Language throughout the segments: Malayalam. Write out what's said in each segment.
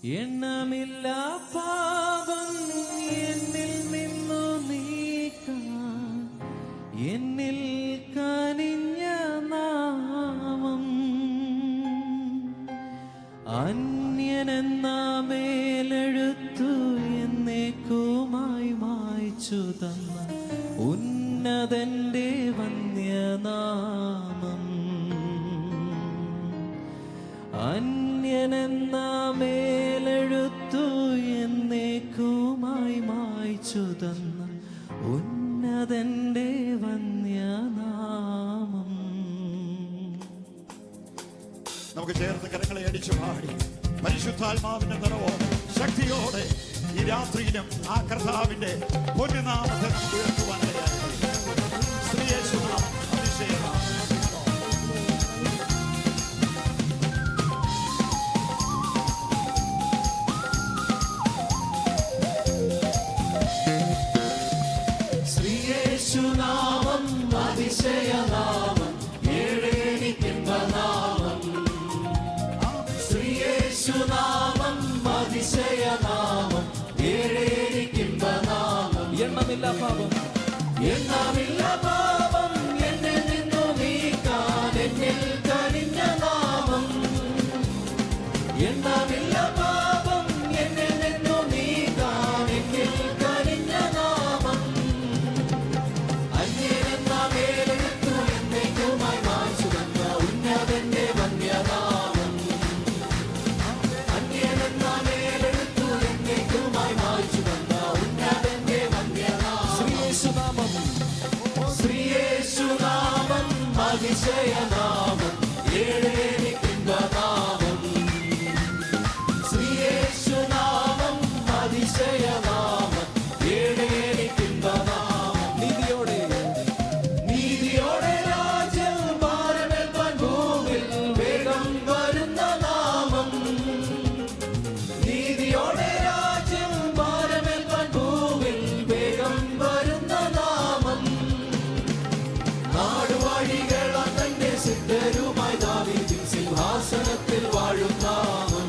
എണ്ണമില്ല പാപം എന്നിൽ നിന്നു നീക്കാൻ എന്നിൽ കനിഞ്ഞ നാമം അന്യനെന്ന മേലെഴുത്തു എന്നേക്കുമായി മായ്ച്ചു തന്ന ഉന്നതന്റെ വന്യനാമം അന്യനെന്ന മേലെഴുത്തു എന്നേക്കുമായി മായ്ച്ചു തന്ന ഉന്നതന്റെ വന്യനാമം. നമുക്ക് ചേർന്ന് കരങ്ങളെ അടിച്ചു പാടി പരിശുദ്ധാത്മാവിന്റെ നിറവോ ശക്തിയോടെ ഈ രാത്രിയിലും ആ കർത്താവിന്റെ പൊന്നുനാമത്തെ ഉയർത്തുവാനിടയായി. ശ്രീയേശുനാമം അതിശയനാമം. ശ്രീയേശുനാമം അതിശയനാമം ഏഴേനിക്കിമ്പനാമം. ശ്രീയേശുനാമം അതിശയനാമം ഏഴേനിക്കിമ്പനാമം. എണ്ണമില്ല പാപം എണ്ണമില്ല പാപം എന്നിൽ നിന്നു നീക്കാൻ എന്നിൽ കനിഞ്ഞ നാമം. എണ്ണമില്ല പാപം എന്നിൽ നിന്നു നീക്കാൻ എന്നിൽ കനിഞ്ഞ നാമം. അന്യനെന്ന മേലെഴുത്തു എന്നേക്കുമായി മായ്ച്ചു തന്ന ഉന്നതന്റെ വന്യനാമം. അന്യനെന്ന മേലെഴുത്തു എന്നേക്കുമായി മായ്ച്ചു തന്ന ഉന്നതന്റെ വന്യനാമം. ശ്രീയേശുനാമം ശ്രീയേശുനാമം അതിശയനാമം ഏഴേനിക്കിമ്പനാമം. ശ്രീയേശുനാമം അതിശയനാമം ഏഴേനിക്കിമ്പനാമം. നീതിയോടെ രാജ്യം ഭാരമേൽപ്പാൻ ഭൂമിൽ വേഗം വരുന്ന നാമം. നീതിയോടെ രാജ്യം ഭാരമേൽപ്പാൻ ഭൂമിൽ വേഗം വരുന്ന നാമം. നാടുവാഴികളാം തന്റെ സിദ്ധരുമായി ദാവീദിൻ സിംഹാസനത്തിൽ വാഴും നാമം.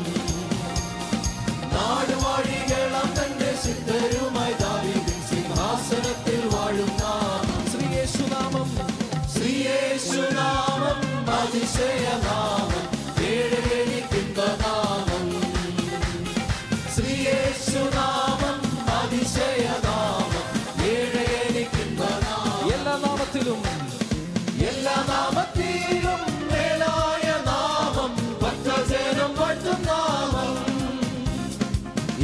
നാടുവാഴികളാം തന്റെ സിദ്ധരുമായി ദാവീദിൻ സിംഹാസനത്തിൽ വാഴും നാമം. ശ്രീയേശുനാമം ശ്രീയേശുനാമം അതിശയനാമം ഏഴേനിക്കിമ്പനാമം. ശ്രീയേശുനാമം അതിശയനാമം ഏഴേനിക്കിമ്പനാമം. എല്ലാ നാമത്തിലും മേലായ നാമം ഭക്തജനം വാഴ്ത്തും നാമം.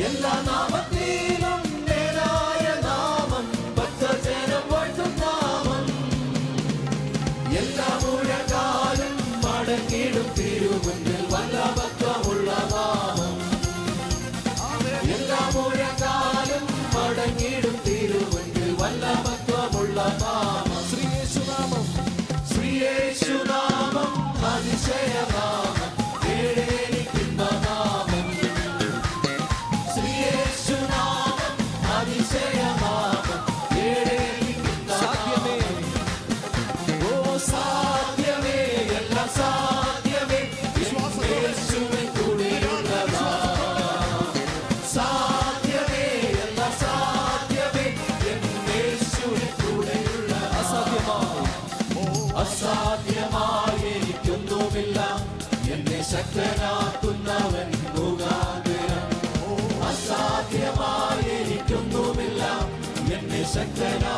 എല്ലാ നാമത്തിലും മേലായ നാമം ഭക്തജനം വാഴ്ത്തും നാമം. എല്ലാ മുഴക്കാലും മടങ്ങിടും തിരുമുന്നിൽ വല്ലഭത്വമുള്ള നാമം. എല്ലാ മുഴക്കാലും മടങ്ങിടും തിരുമുന്നിൽ വല്ലഭത്വമുള്ള നാമം. ശ്രീയേശുനാമം ശ്രീയേശുനാമം അതിശയനാമം ഏഴേനിക്കിമ്പനാമം. ശ്രീയേശുനാമം അതിശയനാമം ഏഴേനിക്കിമ്പനാമം. ഓ സാധ്യമേ എല്ലാം സാധ്യമേ യേശുവിൻ കൂടെയുള്ളതാ. സാധ്യമേ എല്ലാം സാധ്യമേ യേശുവിൻ കൂടെയുള്ള. അസാധ്യമായി എനിക്കൊന്നുമില്ല എന്നെ ശക്തനാക്കുന്നവൻ മുഖാന്തരം. അസാധ്യമായി എനിക്കൊന്നുമില്ല എന്നെ ശക്തനാ